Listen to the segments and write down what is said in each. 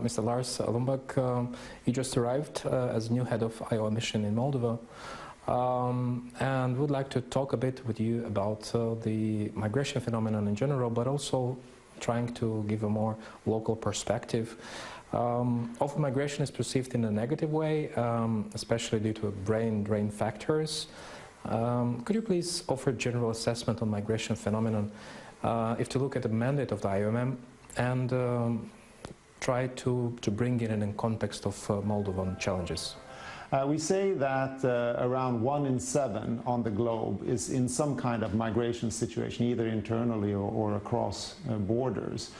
Mr. Lars Lönnback. You just arrived as new head of IOM mission in Moldova, and would like to talk a bit with you about the migration phenomenon in general, but also trying to give a more local perspective. Often migration is perceived in a negative way, especially due to brain drain factors. Could you please offer a general assessment on migration phenomenon, if to look at the mandate of the IOM and try to bring it in context of Moldovan challenges? We say that around 1 in 7 on the globe is in some kind of migration situation, either internally or across borders.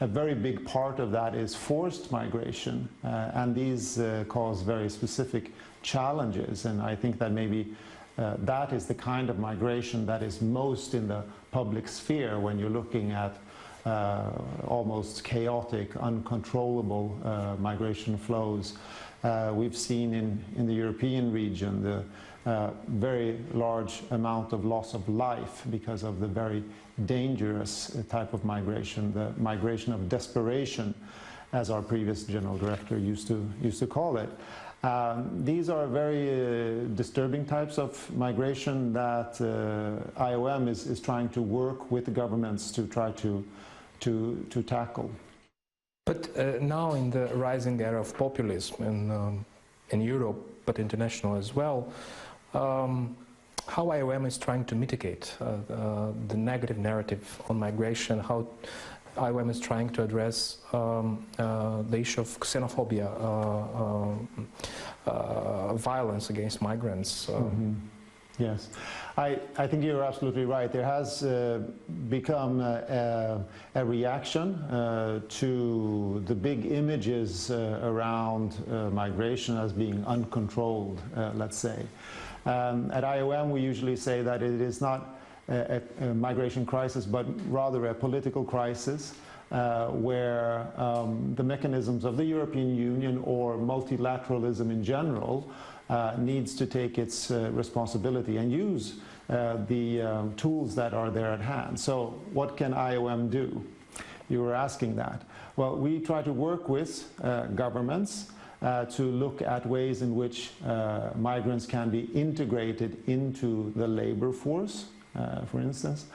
A very big part of that is forced migration, and these cause very specific challenges, and I think that maybe that is the kind of migration that is most in the public sphere when you're looking at almost chaotic, uncontrollable migration flows. We've seen in the European region the very large amount of loss of life because of the very dangerous type of migration, the migration of desperation, as our previous general director used to call it. These are very disturbing types of migration that IOM is trying to work with the governments to try to tackle. But now in the rising era of populism in Europe, but international as well, how IOM is trying to mitigate the negative narrative on migration, how IOM is trying to address the issue of xenophobia, violence against migrants. Yes, I think you're absolutely right. There has become a reaction to the big images around migration as being uncontrolled, let's say. At IOM we usually say that it is not a migration crisis, but rather a political crisis where the mechanisms of the European Union or multilateralism in general needs to take its responsibility and use the tools that are there at hand. So what can IOM do? You were asking that. Well, we try to work with governments to look at ways in which migrants can be integrated into the labor force, for instance.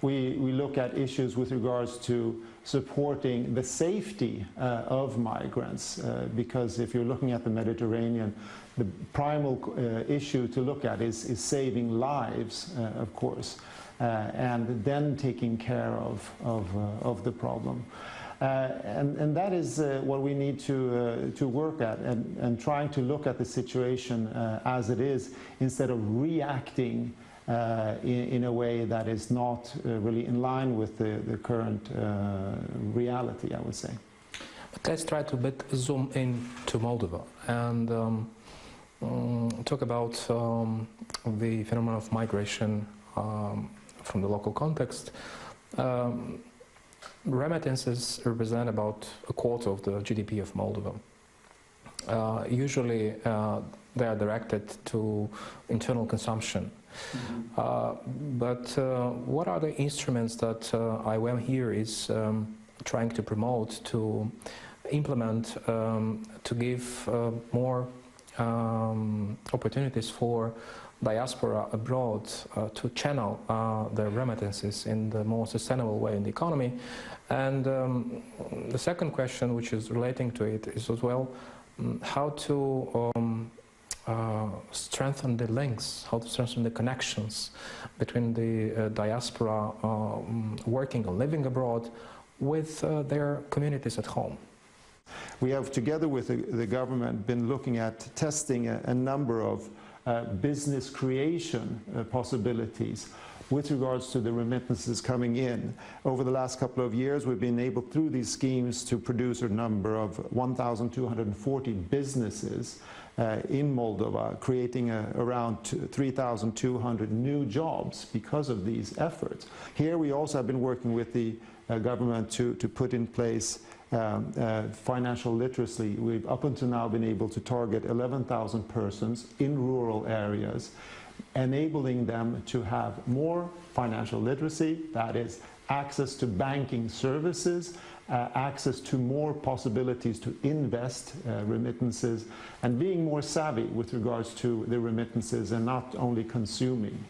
We look at issues with regards to supporting the safety of migrants, because if you're looking at the Mediterranean, the primal issue to look at is saving lives, of course, and then taking care of the problem. And that is what we need to work at, and trying to look at the situation as it is, instead of reacting in a way that is not really in line with the current reality, I would say. But let's try to zoom in to Moldova and talk about the phenomenon of migration from the local context. Remittances represent about a quarter of the GDP of Moldova. Usually they are directed to internal consumption. But what are the instruments that IOM here is trying to promote, to implement, to give more opportunities for diaspora abroad to channel their remittances in the more sustainable way in the economy? And the second question, which is relating to it, is as well how to strengthen the links, how to strengthen the connections between the diaspora working or living abroad with their communities at home. We have, together with the government, been looking at testing a number of business creation possibilities with regards to the remittances coming in. Over the last couple of years, we've been able, through these schemes, to produce a number of 1,240 businesses in Moldova, creating around 3,200 new jobs because of these efforts. Here we also have been working with the government to put in place financial literacy. We've up until now been able to target 11,000 persons in rural areas, enabling them to have more financial literacy, that is, access to banking services, access to more possibilities to invest remittances, and being more savvy with regards to the remittances and not only consuming.